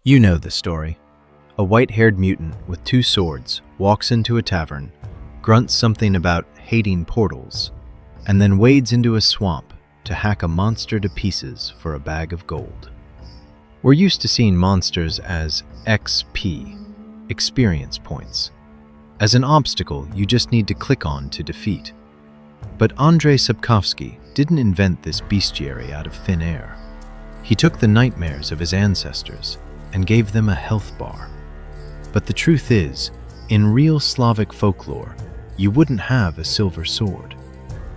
You know the story. A white-haired mutant with 2 swords walks into a tavern, grunts something about hating portals, and then wades into a swamp to hack a monster to pieces for a bag of gold. We're used to seeing monsters as XP, experience points, as an obstacle you just need to click on to defeat. But Andrei Sapkowski didn't invent this bestiary out of thin air. He took the nightmares of his ancestors and gave them a health bar. But the truth is, in real Slavic folklore, you wouldn't have a silver sword.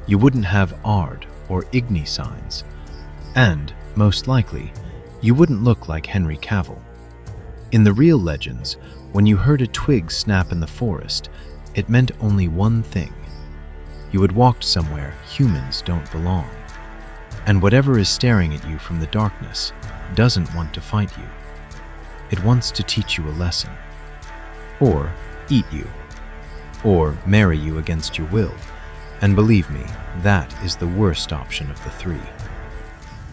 You wouldn't have Ard or Igni signs. And, most likely, you wouldn't look like Henry Cavill. In the real legends, when you heard a twig snap in the forest, it meant only one thing. You had walked somewhere humans don't belong. And whatever is staring at you from the darkness doesn't want to fight you. It wants to teach you a lesson. Or eat you. Or marry you against your will. And believe me, that is the worst option of the 3.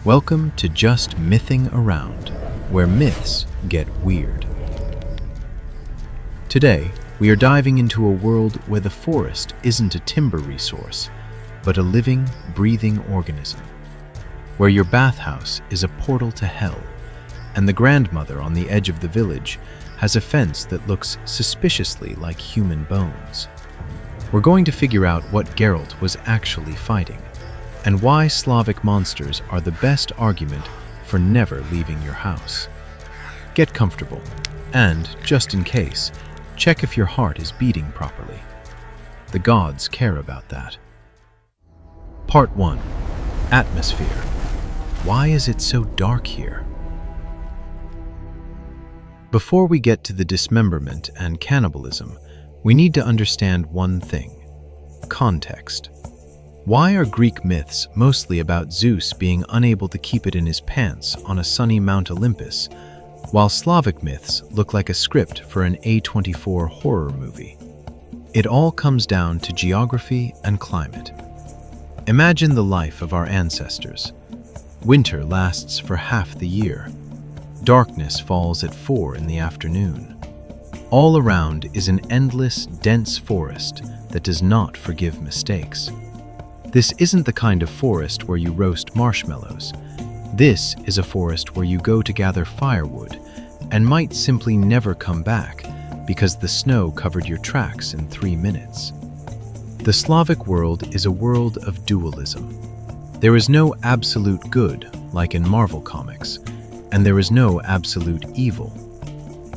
Welcome to Just Mything Around, where myths get weird. Today, we are diving into a world where the forest isn't a timber resource, but a living, breathing organism. Where your bathhouse is a portal to hell, and the grandmother on the edge of the village has a fence that looks suspiciously like human bones. We're going to figure out what Geralt was actually fighting, and why Slavic monsters are the best argument for never leaving your house. Get comfortable, and, just in case, check if your heart is beating properly. The gods care about that. Part 1. Atmosphere. Why is it so dark here? Before we get to the dismemberment and cannibalism, we need to understand one thing: context. Why are Greek myths mostly about Zeus being unable to keep it in his pants on a sunny Mount Olympus, while Slavic myths look like a script for an A24 horror movie? It all comes down to geography and climate. Imagine the life of our ancestors. Winter lasts for half the year. Darkness falls at 4 in the afternoon. All around is an endless, dense forest that does not forgive mistakes. This isn't the kind of forest where you roast marshmallows. This is a forest where you go to gather firewood and might simply never come back because the snow covered your tracks in 3 minutes. The Slavic world is a world of dualism. There is no absolute good, like in Marvel Comics, and there is no absolute evil.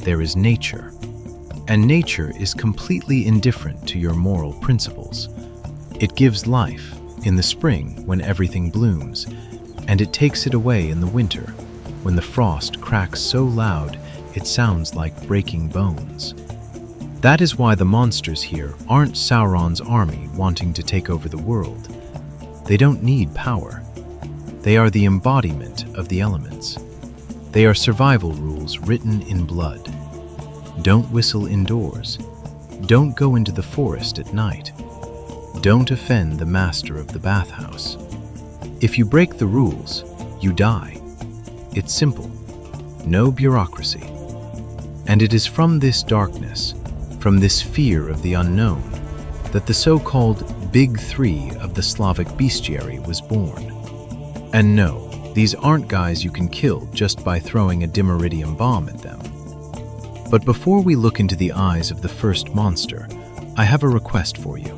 There is nature. And nature is completely indifferent to your moral principles. It gives life in the spring when everything blooms, and it takes it away in the winter when the frost cracks so loud it sounds like breaking bones. That is why the monsters here aren't Sauron's army wanting to take over the world. They don't need power. They are the embodiment of the elements. They are survival rules written in blood. Don't whistle indoors. Don't go into the forest at night. Don't offend the master of the bathhouse. If you break the rules, you die. It's simple. No bureaucracy. And it is from this darkness, from this fear of the unknown, that the so-called Big 3 of the Slavic bestiary was born. And no, these aren't guys you can kill just by throwing a dimeridium bomb at them. But before we look into the eyes of the first monster, I have a request for you.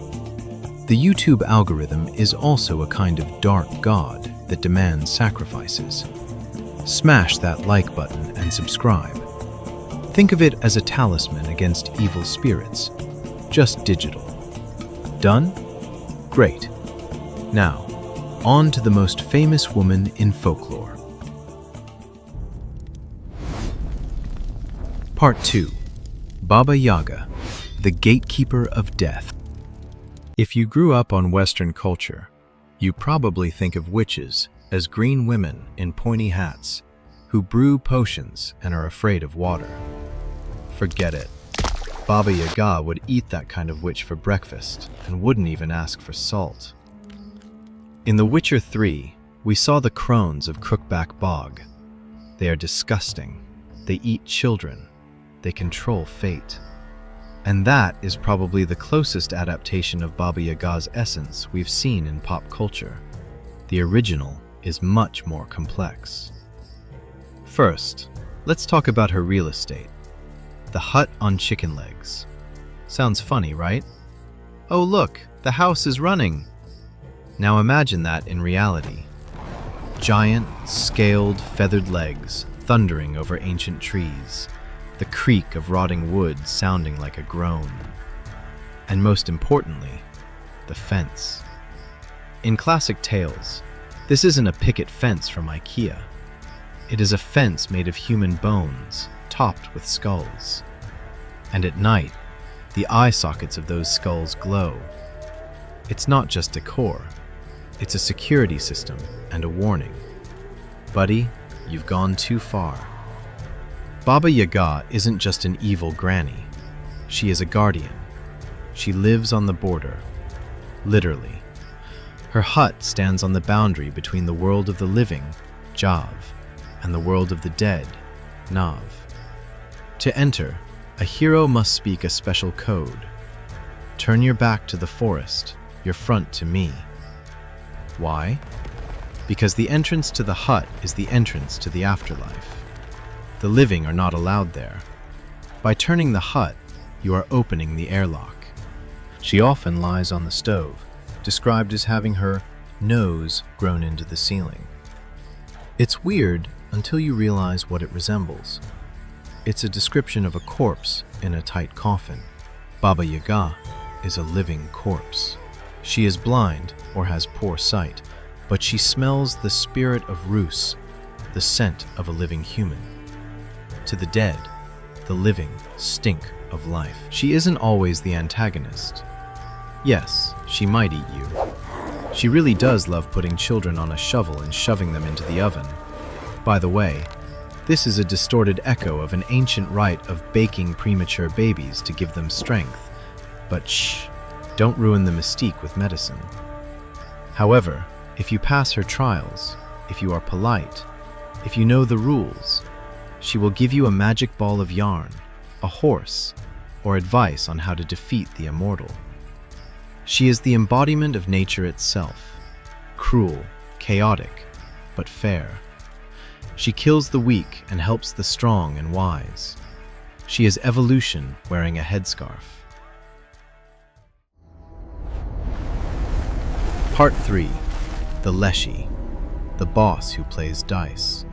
The YouTube algorithm is also a kind of dark god that demands sacrifices. Smash that like button and subscribe. Think of it as a talisman against evil spirits, just digital. Done? Great. Now, on to the most famous woman in folklore. Part 2. Baba Yaga, the gatekeeper of death. If you grew up on Western culture, you probably think of witches as green women in pointy hats who brew potions and are afraid of water. Forget it. Baba Yaga would eat that kind of witch for breakfast and wouldn't even ask for salt. In The Witcher 3, we saw the crones of Crookback Bog. They are disgusting. They eat children. They control fate. And that is probably the closest adaptation of Baba Yaga's essence we've seen in pop culture. The original is much more complex. First, let's talk about her real estate. The hut on chicken legs. Sounds funny, right? Oh look, the house is running! Now imagine that in reality. Giant, scaled, feathered legs thundering over ancient trees, the creak of rotting wood sounding like a groan. And most importantly, the fence. In classic tales, this isn't a picket fence from IKEA. It is a fence made of human bones, topped with skulls. And at night, the eye sockets of those skulls glow. It's not just decor, it's a security system and a warning. Buddy, you've gone too far. Baba Yaga isn't just an evil granny. She is a guardian. She lives on the border, literally. Her hut stands on the boundary between the world of the living, Jav, and the world of the dead, Nav. To enter, a hero must speak a special code. Turn your back to the forest, your front to me. Why? Because the entrance to the hut is the entrance to the afterlife. The living are not allowed there. By turning the hut, you are opening the airlock. She often lies on the stove, described as having her nose grown into the ceiling. It's weird until you realize what it resembles. It's a description of a corpse in a tight coffin. Baba Yaga is a living corpse. She is blind or has poor sight, but she smells the spirit of Rus, the scent of a living human. To the dead, the living stink of life. She isn't always the antagonist. Yes, she might eat you. She really does love putting children on a shovel and shoving them into the oven. By the way, this is a distorted echo of an ancient rite of baking premature babies to give them strength. But shh, don't ruin the mystique with medicine. However, if you pass her trials, if you are polite, if you know the rules, she will give you a magic ball of yarn, a horse, or advice on how to defeat the immortal. She is the embodiment of nature itself, cruel, chaotic, but fair. She kills the weak and helps the strong and wise. She is evolution wearing a headscarf. Part 3. The Leshy, the boss who plays dice.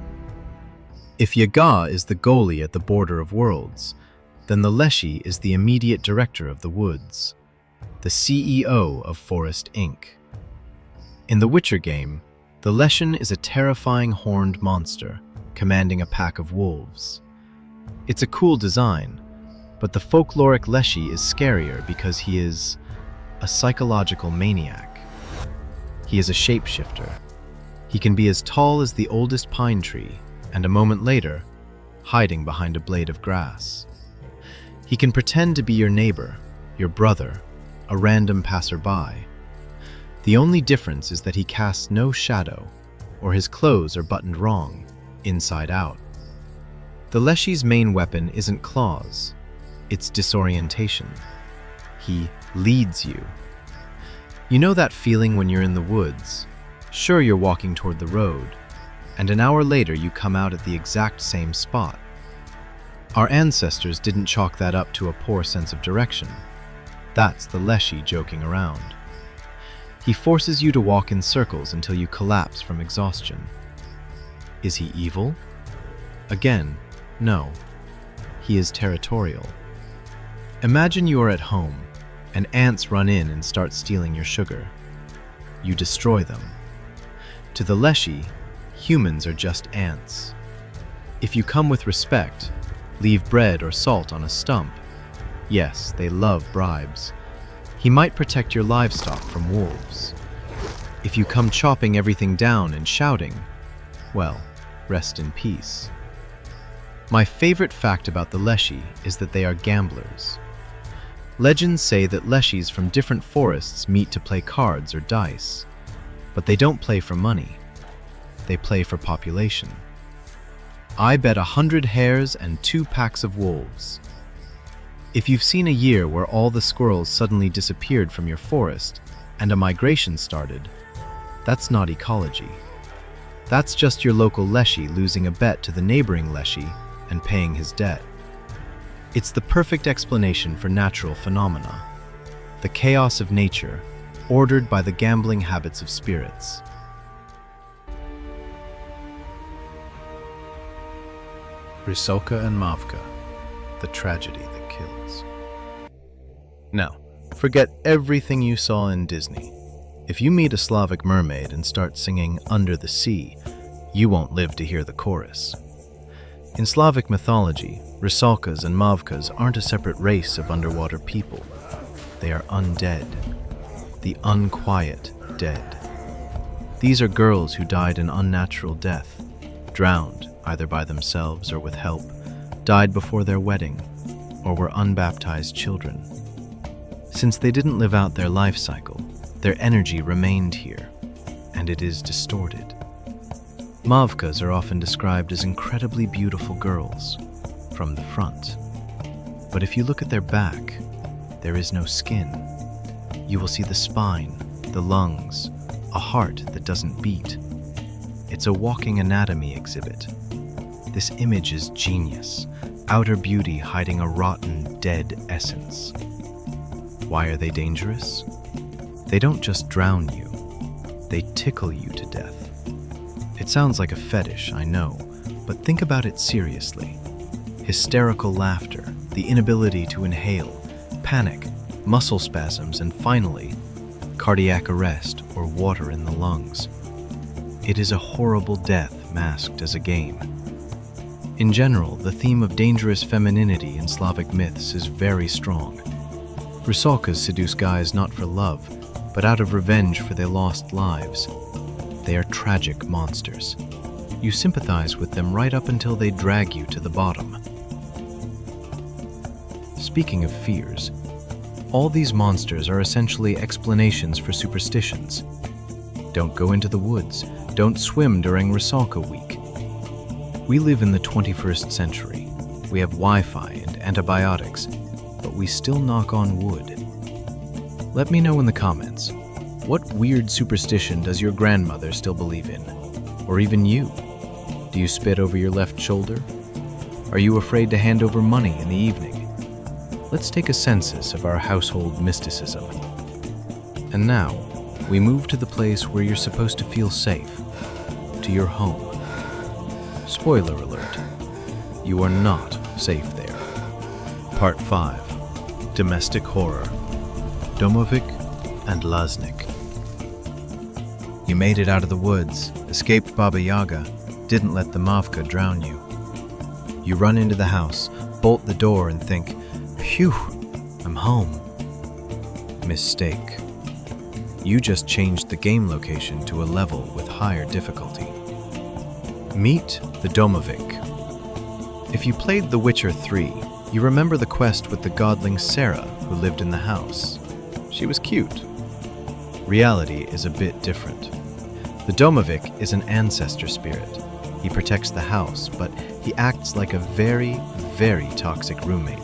If Yaga is the goalie at the border of worlds, then the Leshy is the immediate director of the woods, the CEO of Forest Inc. In the Witcher game, the Leshen is a terrifying horned monster, commanding a pack of wolves. It's a cool design, but the folkloric Leshy is scarier because he is a psychological maniac. He is a shapeshifter. He can be as tall as the oldest pine tree, and a moment later, hiding behind a blade of grass. He can pretend to be your neighbor, your brother, a random passerby. The only difference is that he casts no shadow, or his clothes are buttoned wrong, inside out. The Leshy's main weapon isn't claws, it's disorientation. He leads you. You know that feeling when you're in the woods? Sure, you're walking toward the road, and an hour later you come out at the exact same spot. Our ancestors didn't chalk that up to a poor sense of direction. That's the Leshy joking around. He forces you to walk in circles until you collapse from exhaustion. Is he evil? Again, no. He is territorial. Imagine you are at home, and ants run in and start stealing your sugar. You destroy them. To the Leshy, humans are just ants. If you come with respect, leave bread or salt on a stump. Yes, they love bribes. He might protect your livestock from wolves. If you come chopping everything down and shouting, well, rest in peace. My favorite fact about the Leshy is that they are gamblers. Legends say that Leshies from different forests meet to play cards or dice, but they don't play for money. They play for population. I bet 100 hares and 2 packs of wolves. If you've seen a year where all the squirrels suddenly disappeared from your forest and a migration started, that's not ecology. That's just your local Leshy losing a bet to the neighboring Leshy and paying his debt. It's the perfect explanation for natural phenomena, the chaos of nature, ordered by the gambling habits of spirits. Rusalka and Mavka, the tragedy that kills. Now, forget everything you saw in Disney. If you meet a Slavic mermaid and start singing Under the Sea, you won't live to hear the chorus. In Slavic mythology, Rusalkas and Mavkas aren't a separate race of underwater people. They are undead, the unquiet dead. These are girls who died an unnatural death, drowned either by themselves or with help, died before their wedding, or were unbaptized children. Since they didn't live out their life cycle, their energy remained here, and it is distorted. Mavkas are often described as incredibly beautiful girls from the front. But if you look at their back, there is no skin. You will see the spine, the lungs, a heart that doesn't beat. It's a walking anatomy exhibit. This image is genius, outer beauty hiding a rotten, dead essence. Why are they dangerous? They don't just drown you, they tickle you to death. It sounds like a fetish, I know, but think about it seriously. Hysterical laughter, the inability to inhale, panic, muscle spasms, and finally, cardiac arrest or water in the lungs. It is a horrible death masked as a game. In general, the theme of dangerous femininity in Slavic myths is very strong. Rusalkas seduce guys not for love, but out of revenge for their lost lives. They are tragic monsters. You sympathize with them right up until they drag you to the bottom. Speaking of fears, all these monsters are essentially explanations for superstitions. Don't go into the woods. Don't swim during Rusalka week. We live in the 21st century. We have Wi-Fi and antibiotics, but we still knock on wood. Let me know in the comments. What weird superstition does your grandmother still believe in? Or even you? Do you spit over your left shoulder? Are you afraid to hand over money in the evening? Let's take a census of our household mysticism. And now, we move to the place where you're supposed to feel safe, to your home. Spoiler alert, you are not safe there. Part 5, Domestic Horror, Domovoy and Lasnik. You made it out of the woods, escaped Baba Yaga, didn't let the Mavka drown you. You run into the house, bolt the door and think, phew, I'm home. Mistake. You just changed the game location to a level with higher difficulty. Meet the Domovoy. If you played The Witcher 3, you remember the quest with the godling Sarah who lived in the house. She was cute. Reality is a bit different. The Domovoy is an ancestor spirit. He protects the house, but he acts like a very, very toxic roommate.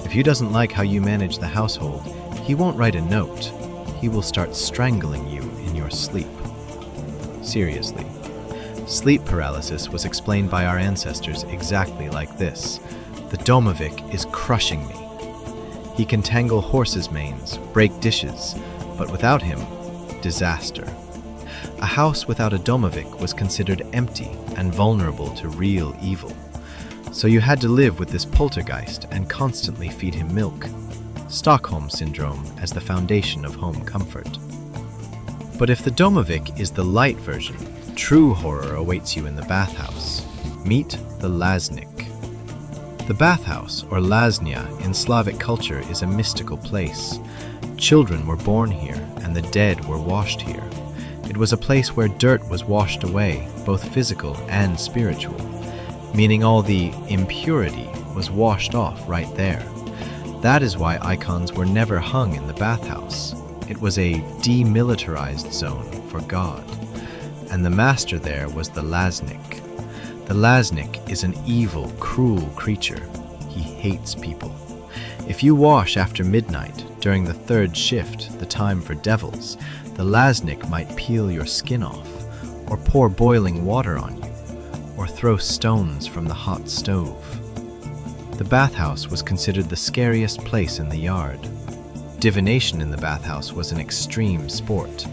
If he doesn't like how you manage the household, he won't write a note. He will start strangling you in your sleep. Seriously. Sleep paralysis was explained by our ancestors exactly like this. The Domovoy is crushing me. He can tangle horses' manes, break dishes, but without him, disaster. A house without a Domovoy was considered empty and vulnerable to real evil. So you had to live with this poltergeist and constantly feed him milk. Stockholm Syndrome as the foundation of home comfort. But if the Domovoy is the light version, true horror awaits you in the bathhouse. Meet the Lasnik. The bathhouse, or Lasnia, in Slavic culture is a mystical place. Children were born here, and the dead were washed here. It was a place where dirt was washed away, both physical and spiritual, meaning all the impurity was washed off right there. That is why icons were never hung in the bathhouse. It was a demilitarized zone for God. And the master there was the Lasnik. The Lasnik is an evil, cruel creature. He hates people. If you wash after midnight, during the third shift, the time for devils, the Lasnik might peel your skin off, or pour boiling water on you, or throw stones from the hot stove. The bathhouse was considered the scariest place in the yard. Divination in the bathhouse was an extreme sport.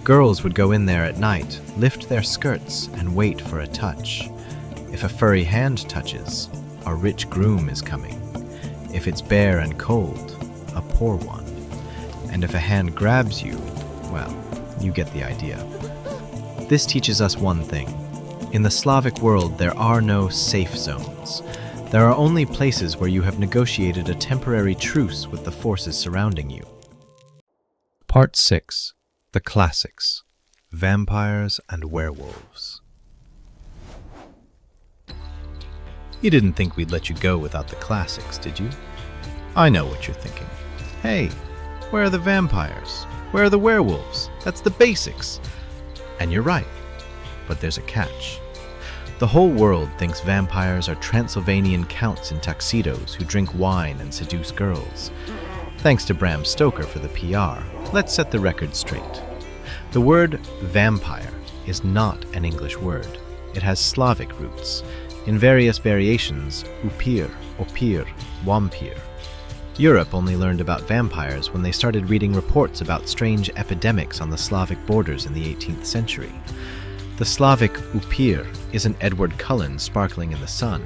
Girls would go in there at night, lift their skirts, and wait for a touch. If a furry hand touches, a rich groom is coming. If it's bare and cold, a poor one. And if a hand grabs you, well, you get the idea. This teaches us one thing. In the Slavic world, there are no safe zones. There are only places where you have negotiated a temporary truce with the forces surrounding you. Part 6. The Classics. Vampires and Werewolves. You didn't think we'd let you go without the classics, did you? I know what you're thinking. Hey, where are the vampires? Where are the werewolves? That's the basics. And you're right, but there's a catch. The whole world thinks vampires are Transylvanian counts in tuxedos who drink wine and seduce girls. Thanks to Bram Stoker for the PR, let's set the record straight. The word vampire is not an English word. It has Slavic roots. In various variations, Upir, Opir, Wampir. Europe only learned about vampires when they started reading reports about strange epidemics on the Slavic borders in the 18th century. The Slavic Upir is an Edward Cullen sparkling in the sun.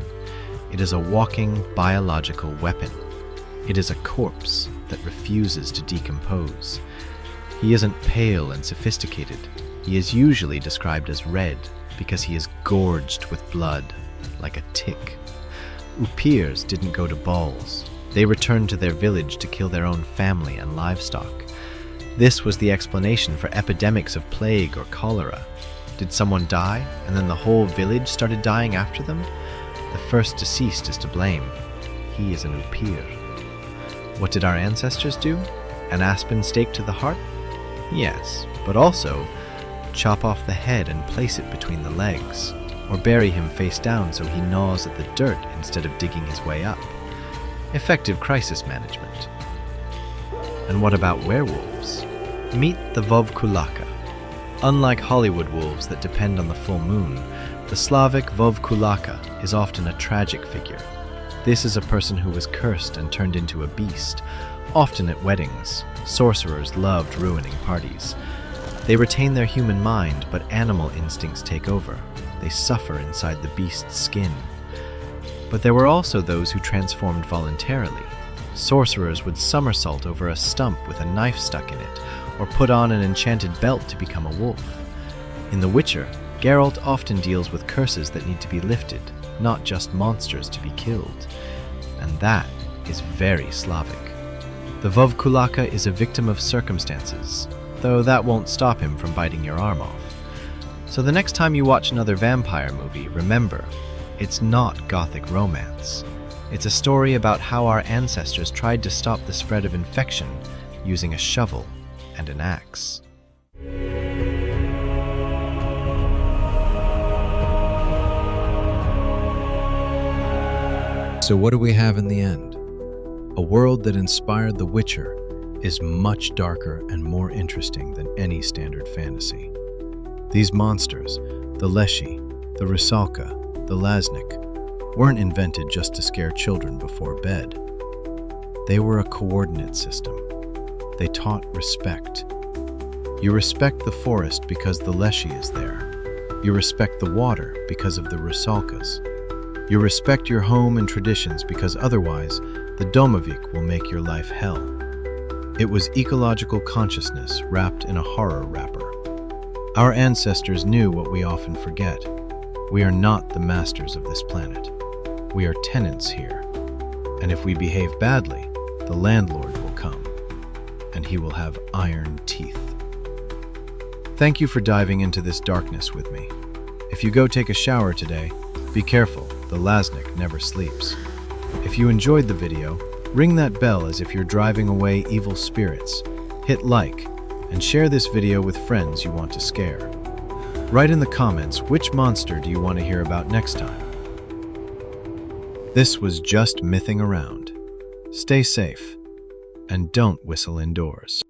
It is a walking biological weapon. It is a corpse that refuses to decompose. He isn't pale and sophisticated. He is usually described as red because he is gorged with blood, like a tick. Upirs didn't go to balls. They returned to their village to kill their own family and livestock. This was the explanation for epidemics of plague or cholera. Did someone die, and then the whole village started dying after them? The first deceased is to blame. He is an Upir. What did our ancestors do? An aspen stake to the heart? Yes, but also chop off the head and place it between the legs, or bury him face down so he gnaws at the dirt instead of digging his way up. Effective crisis management. And what about werewolves? Meet the Vovkulaka. Unlike Hollywood wolves that depend on the full moon, the Slavic Vovkulaka is often a tragic figure. This is a person who was cursed and turned into a beast. Often at weddings, sorcerers loved ruining parties. They retain their human mind, but animal instincts take over. They suffer inside the beast's skin. But there were also those who transformed voluntarily. Sorcerers would somersault over a stump with a knife stuck in it, or put on an enchanted belt to become a wolf. In The Witcher, Geralt often deals with curses that need to be lifted, not just monsters to be killed. And that is very Slavic. The Vovkulaka is a victim of circumstances, though that won't stop him from biting your arm off. So the next time you watch another vampire movie, remember, it's not gothic romance. It's a story about how our ancestors tried to stop the spread of infection using a shovel and an axe. So what do we have in the end? A world that inspired The Witcher is much darker and more interesting than any standard fantasy. These monsters, the Leshy, the Rusalka, the Lasnik, weren't invented just to scare children before bed. They were a coordinate system. They taught respect. You respect the forest because the Leshy is there. You respect the water because of the Rusalkas. You respect your home and traditions because otherwise, the Domovoy will make your life hell. It was ecological consciousness wrapped in a horror wrapper. Our ancestors knew what we often forget. We are not the masters of this planet. We are tenants here. And if we behave badly, the landlord will come, and he will have iron teeth. Thank you for diving into this darkness with me. If you go take a shower today, be careful, the Lasnik never sleeps. If you enjoyed the video, ring that bell as if you're driving away evil spirits. Hit like, and share this video with friends you want to scare. Write in the comments which monster do you want to hear about next time. This was just mything around. Stay safe, and don't whistle indoors.